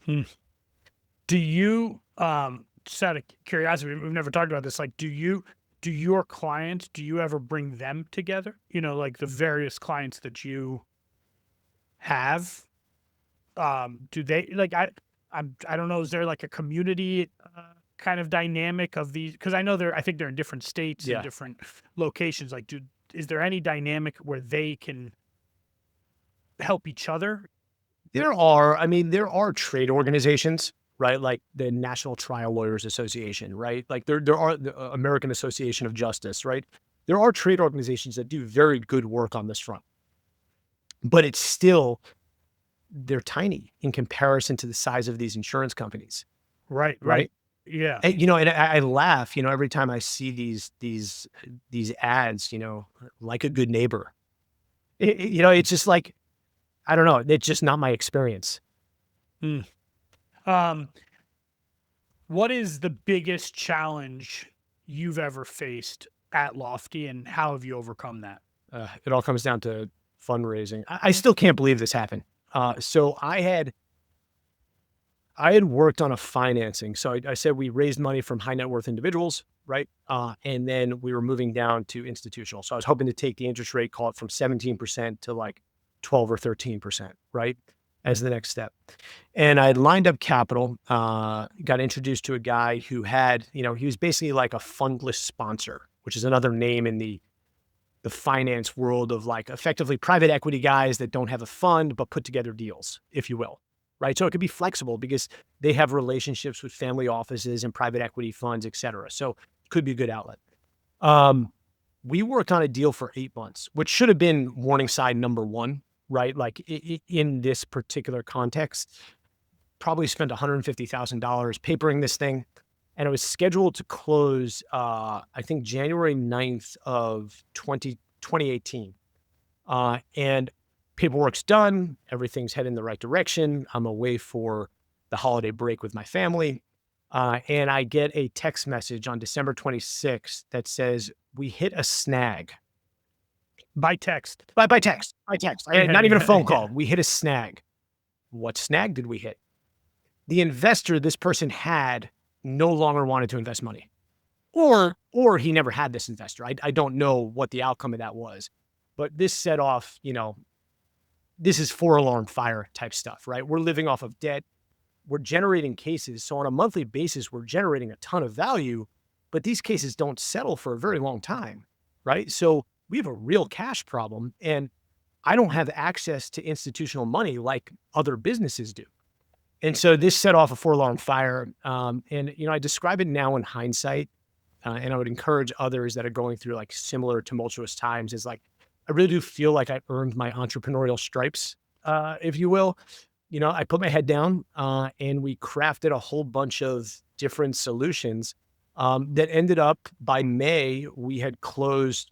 Do you, just out of curiosity, we've never talked about this, like, do your clients, do you ever bring them together? You know, like the various clients that you have, do they like, I don't know, is there like a community kind of dynamic of these? Cause I know I think they're in different states and different locations. Like, is there any dynamic where they can help each other? There are trade organizations, right? Like the National Trial Lawyers Association, right? Like there are the American Association of Justice, right? There are trade organizations that do very good work on this front, but it's still, they're tiny in comparison to the size of these insurance companies. Right. Yeah. And, you know, and I laugh, you know, every time I see these ads, you know, like a good neighbor, you know, it's just like, I don't know. It's just not my experience. What is the biggest challenge you've ever faced at Lawfty, and how have you overcome that? It all comes down to fundraising. I still can't believe this happened. So I had worked on a financing. So I said we raised money from high net worth individuals, right? And then we were moving down to institutional. So I was hoping to take the interest rate, call it from 17% to like 12 or 13%, right? As the next step. And I lined up capital, got introduced to a guy who had, you know, he was basically like a fundless sponsor, which is another name in the finance world of like effectively private equity guys that don't have a fund, but put together deals, if you will, right? So it could be flexible because they have relationships with family offices and private equity funds, et cetera. So it could be a good outlet. We worked on a deal for 8 months, which should have been warning sign number one, right? Like in this particular context, probably spent $150,000 papering this thing. And it was scheduled to close, I think January 9th of 2018. And paperwork's done. Everything's heading in the right direction. I'm away for the holiday break with my family. And I get a text message on December 26th that says, we hit a snag. By text. By text. Not even a phone call. We hit a snag. What snag did we hit? The investor this person had no longer wanted to invest money. Or he never had this investor. I don't know what the outcome of that was. But this set off, you know, this is 4-alarm fire type stuff, right? We're living off of debt. We're generating cases. So on a monthly basis, we're generating a ton of value, but these cases don't settle for a very long time, right? So we have a real cash problem, and I don't have access to institutional money like other businesses do. And so this set off a 4-alarm fire. And, you know, I describe it now in hindsight, and I would encourage others that are going through like similar tumultuous times is like, I really do feel like I earned my entrepreneurial stripes, if you will. You know, I put my head down and we crafted a whole bunch of different solutions that ended up by May, we had closed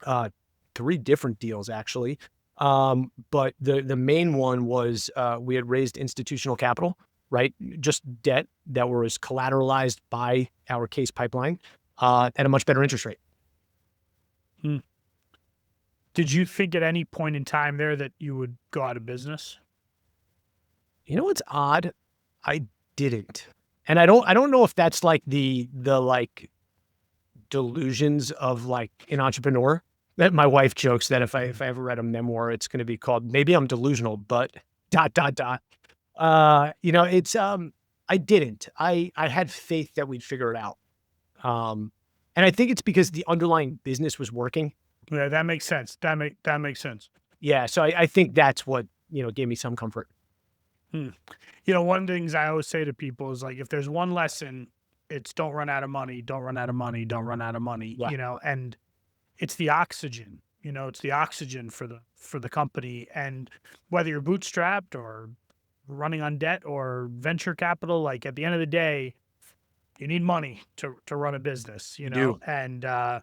uh, 3 different deals actually. But the main one was, we had raised institutional capital, right? Just debt that was collateralized by our case pipeline, at a much better interest rate. Hmm. Did you think at any point in time there that you would go out of business? You know what's odd? I didn't. And I don't know if that's like the like delusions of like an entrepreneur. That my wife jokes that if I ever read a memoir, it's gonna be called Maybe I'm Delusional, but dot dot dot. It's I didn't. I had faith that we'd figure it out. Um and I think it's because the underlying business was working. Yeah, that makes sense. That makes sense. Yeah. So I think that's what, gave me some comfort. Hmm. One of the things I always say to people is like, if there's one lesson, it's don't run out of money, don't run out of money, don't run out of money, Yeah. and it's the oxygen, it's the oxygen for the company. And whether you're bootstrapped or running on debt or venture capital, like at the end of the day, you need money to run a business, You do. and I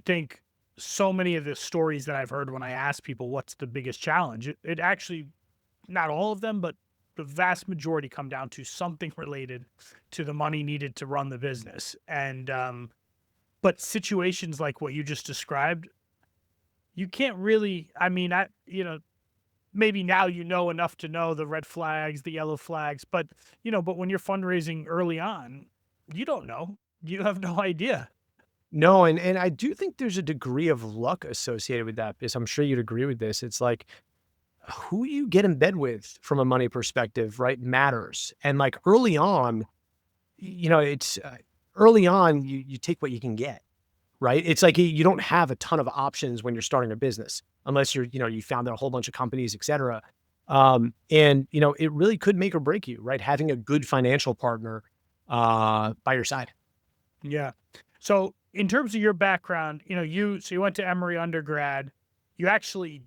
think so many of the stories that I've heard when I ask people what's the biggest challenge, it actually, not all of them, but the vast majority come down to something related to the money needed to run the business. And but situations like what you just described, you can't really, I mean, maybe now enough to know the red flags, the yellow flags, but when you're fundraising early on, you don't know. You have no idea. No, and I do think there's a degree of luck associated with that because I'm sure you'd agree with this. It's like who you get in bed with from a money perspective, right, matters. And like early on, it's early on you take what you can get, right? It's like you don't have a ton of options when you're starting a business unless you found out a whole bunch of companies, et cetera. And it really could make or break you, right? Having a good financial partner by your side. Yeah. So in terms of your background, you went to Emory undergrad. You actually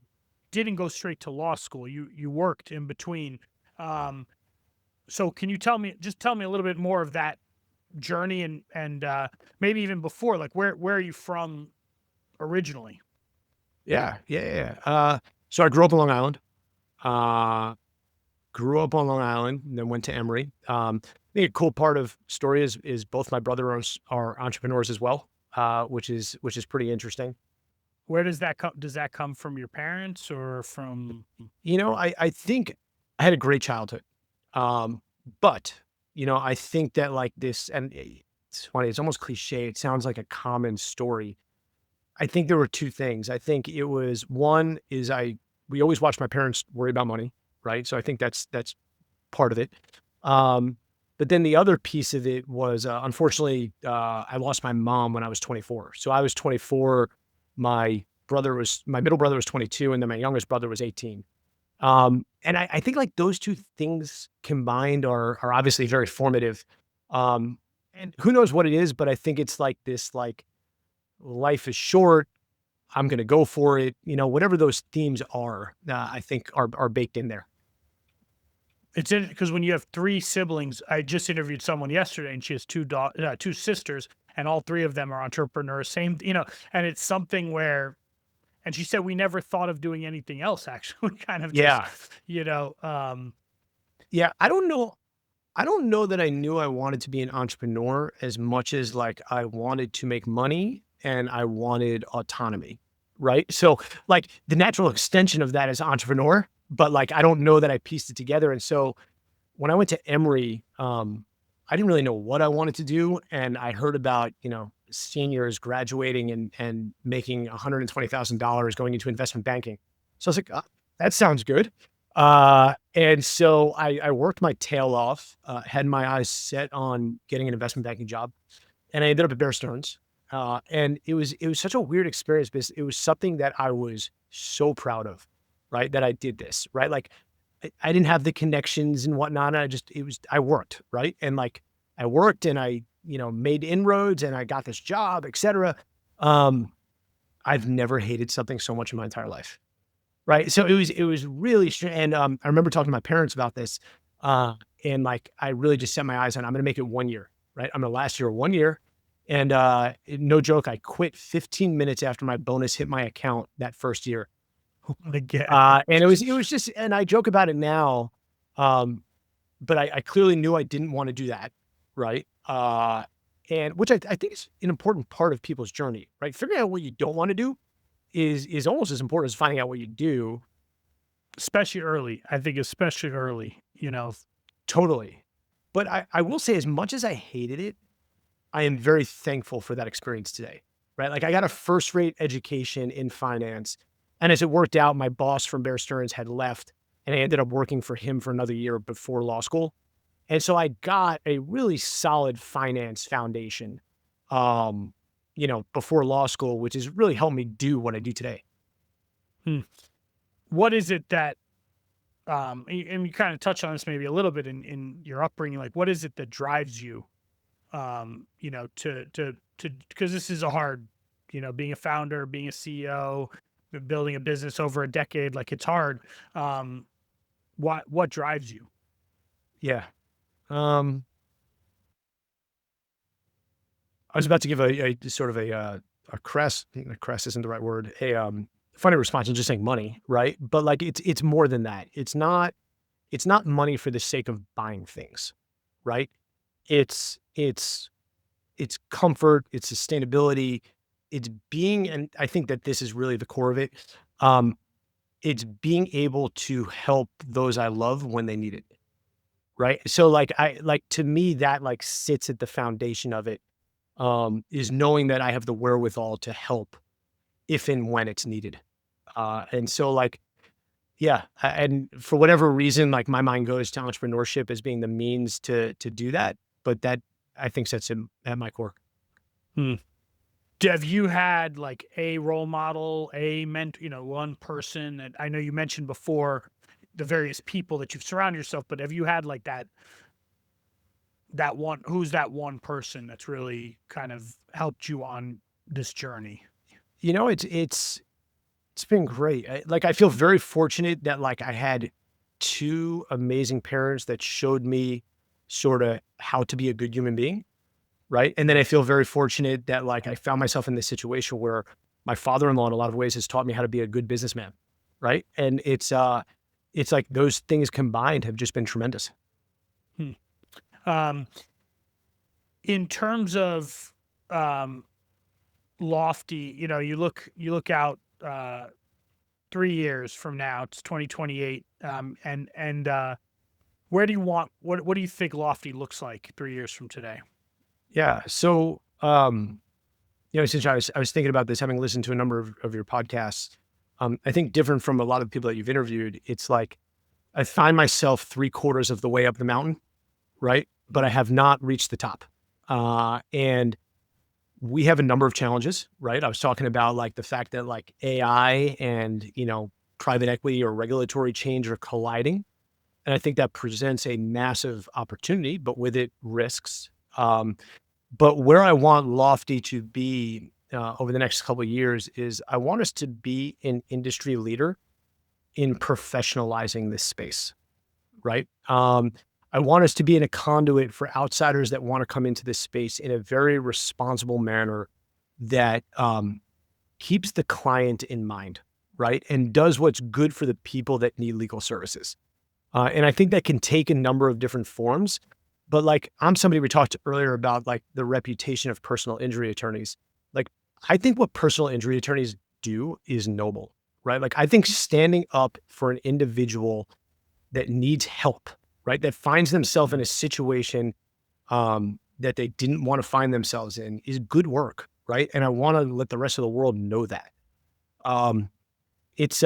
didn't go straight to law school. You worked in between. Um, so can you tell me a little bit more of that journey and maybe even before, like where are you from originally? Yeah, yeah, yeah. So I grew up on Long Island. Uh, Grew up on Long Island, and then went to Emory. I think a cool part of story is both my brothers are entrepreneurs as well, which is pretty interesting. Where does that come? Does that come from your parents or from? I think I had a great childhood, um, but I think that like this, and it's funny. It's almost cliche. It sounds like a common story. I think there were two things. I think it was one is I we always watched my parents worry about money, right? So I think that's part of it. Um, but then the other piece of it was, unfortunately, I lost my mom when I was 24. So I was 24. My middle brother was 22, and then my youngest brother was 18. And I think like those two things combined are obviously very formative. And who knows what it is, but I think it's like this, like life is short. I'm going to go for it. Whatever those themes are, I think are baked in there. It's in because when you have three siblings, I just interviewed someone yesterday, and she has two sisters, and all three of them are entrepreneurs. Same, and it's something where, and she said we never thought of doing anything else. Actually, we kind of just, Yeah. you know, um, Yeah. I don't know. I don't know that I knew I wanted to be an entrepreneur as much as like I wanted to make money and I wanted autonomy. Right. So, like, the natural extension of that is entrepreneur, but like, I don't know that I pieced it together. And so, when I went to Emory, I didn't really know what I wanted to do. And I heard about, seniors graduating and making $120,000 going into investment banking. So I was like, that sounds good. And so I worked my tail off, had my eyes set on getting an investment banking job, and I ended up at Bear Stearns. And it was such a weird experience because it was something that I was so proud of, right? That I did this, right? Like I didn't have the connections and whatnot. I worked, right? And like I worked and I, made inroads and I got this job, et cetera. Um, I've never hated something so much in my entire life. Right. So it was really strange. And I remember talking to my parents about this. And like I really just set my eyes on I'm gonna make it 1 year. right? I'm going to last here 1 year. And no joke, I quit 15 minutes after my bonus hit my account that first year. Again. And it was just, and I joke about it now, but I clearly knew I didn't want to do that, right? And which I think is an important part of people's journey, right? Figuring out what you don't want to do is almost as important as finding out what you do. Especially early. I think especially early, Totally. But I will say, as much as I hated it, I am very thankful for that experience today, right? Like I got a first rate education in finance. And as it worked out, my boss from Bear Stearns had left and I ended up working for him for another year before law school. And so I got a really solid finance foundation, before law school, which has really helped me do what I do today. Hmm. What is it that, and you kind of touch on this maybe a little bit in your upbringing, like what is it that drives you, because this is a hard, being a founder, being a CEO, building a business over a decade, like it's hard. What drives you? Yeah. Um, I was about to give a sort of a crass, I think crass isn't the right word, a funny response and just saying money, right? But like it's more than that. It's not money for the sake of buying things, right? It's it's comfort, it's sustainability, it's being, and I think that this is really the core of it. Um, it's being able to help those I love when they need it, right? So like to me that like sits at the foundation of it, is knowing that I have the wherewithal to help if and when it's needed. And so like, yeah, and for whatever reason, like my mind goes to entrepreneurship as being the means to do that. But that I think sets him at my core. Hmm. Have you had like a role model, a mentor, one person that I know you mentioned before, the various people that you've surrounded yourself, but have you had like who's that one person that's really kind of helped you on this journey? It's been great. I feel very fortunate that like I had two amazing parents that showed me sort of how to be a good human being, right? And then I feel very fortunate that like I found myself in this situation where my father-in-law in a lot of ways has taught me how to be a good businessman, right? And it's like those things combined have just been tremendous. Hmm. Um, in terms of um, Lawfty, you look out 3 years from now, it's 2028, and where do you want what do you think Lawfty looks like 3 years from today? Yeah. So since I was thinking about this, having listened to a number of your podcasts, I think different from a lot of people that you've interviewed, it's like I find myself 3/4 of the way up the mountain, right? But I have not reached the top. And we have a number of challenges, right? I was talking about like the fact that like AI and, private equity or regulatory change are colliding. And I think that presents a massive opportunity, but with it risks. But where I want Lofty to be over the next couple of years is I want us to be an industry leader in professionalizing this space, right? I want us to be in a conduit for outsiders that want to come into this space in a very responsible manner that keeps the client in mind, right? And does what's good for the people that need legal services. And I think that can take a number of different forms. But like, I'm somebody we talked earlier about like the reputation of personal injury attorneys. Like, I think what personal injury attorneys do is noble, right? Like, I think standing up for an individual that needs help, right? That finds themselves in a situation that they didn't want to find themselves in is good work, right? And I want to let the rest of the world know that. Um, it's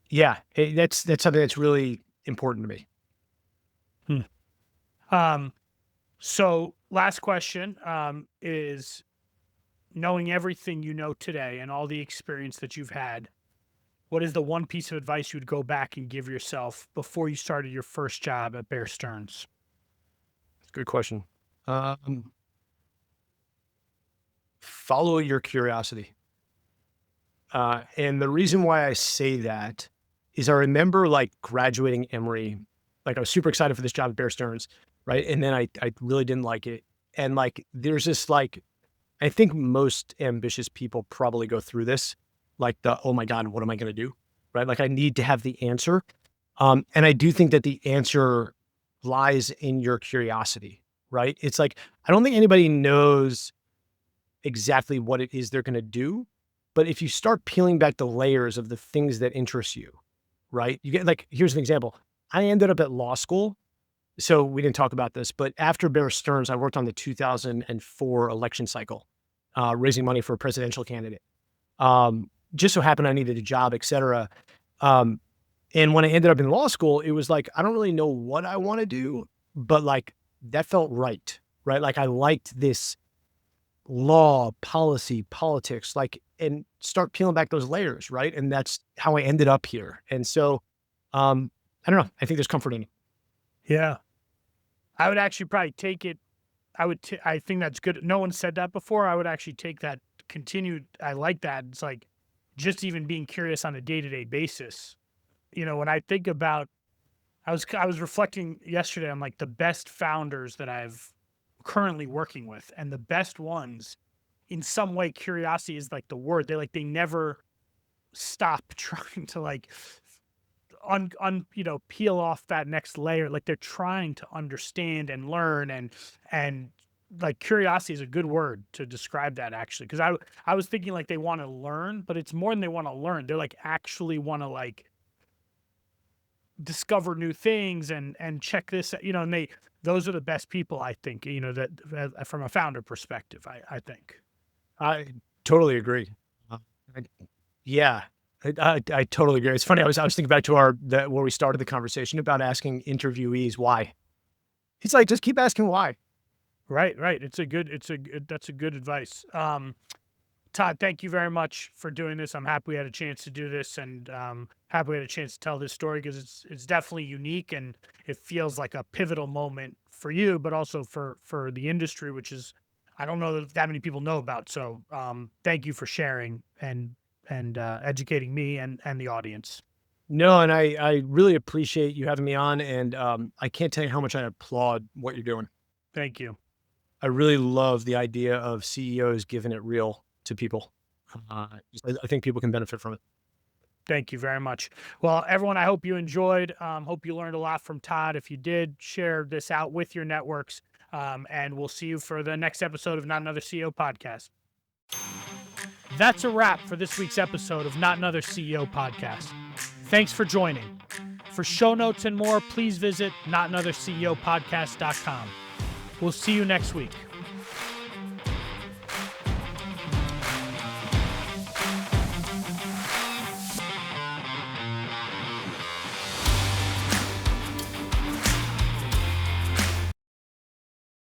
yeah, that's something that's really important to me. Hmm. Um, so last question is knowing everything you know today and all the experience that you've had, what is the one piece of advice you'd go back and give yourself before you started your first job at Bear Stearns? Good question. Um, Follow your curiosity. And the reason why I say that is I remember like graduating Emory, like I was super excited for this job at Bear Stearns. right? And then I really didn't like it. And like, there's this like, I think most ambitious people probably go through this, like oh my God, what am I going to do? Right? Like I need to have the answer. And I do think that the answer lies in your curiosity, right? It's like, I don't think anybody knows exactly what it is they're going to do. But if you start peeling back the layers of the things that interest you, right? You get like, here's an example. I ended up at law school. So we didn't talk about this, but after Bear Stearns, I worked on the 2004 election cycle, raising money for a presidential candidate. Just so happened I needed a job, et cetera. And when I ended up in law school, it was like, I don't really know what I want to do, but like that felt right, right? Like I liked this law, policy, politics, like, and start peeling back those layers, right? And that's how I ended up here. And so, I don't know. I think there's comfort in it. Yeah. I would actually probably take it. I think that's good. No one said that before. I would actually take that continued. I like that. It's like just even being curious on a day-to-day basis. When I think about, I was reflecting yesterday on like the best founders that I've currently working with, and the best ones, in some way, curiosity is like the word. They never stop trying to like peel off that next layer. Like they're trying to understand and learn, and like curiosity is a good word to describe that, actually. Cause I was thinking like they want to learn, but it's more than they want to learn. They're like actually want to like discover new things and check this, and those are the best people, I think, that from a founder perspective, I think. I totally agree. Uh, I, yeah, I totally agree. It's funny. I was thinking back to where we started the conversation about asking interviewees why. It's like, just keep asking why. Right. That's a good advice. Todd, thank you very much for doing this. I'm happy we had a chance to do this, and happy we had a chance to tell this story, because it's definitely unique, and it feels like a pivotal moment for you, but also for the industry, which is, I don't know that many people know about. So thank you for sharing and educating me and the audience. No, and I really appreciate you having me on, and I can't tell you how much I applaud what you're doing. Thank you. I really love the idea of CEOs giving it real to people. I think people can benefit from it. Thank you very much. Well, everyone, I hope you enjoyed. Hope you learned a lot from Todd. If you did, share this out with your networks. And we'll see you for the next episode of Not Another CEO Podcast. That's a wrap for this week's episode of Not Another CEO Podcast. Thanks for joining. For show notes and more, please visit notanotherceopodcast.com. We'll see you next week.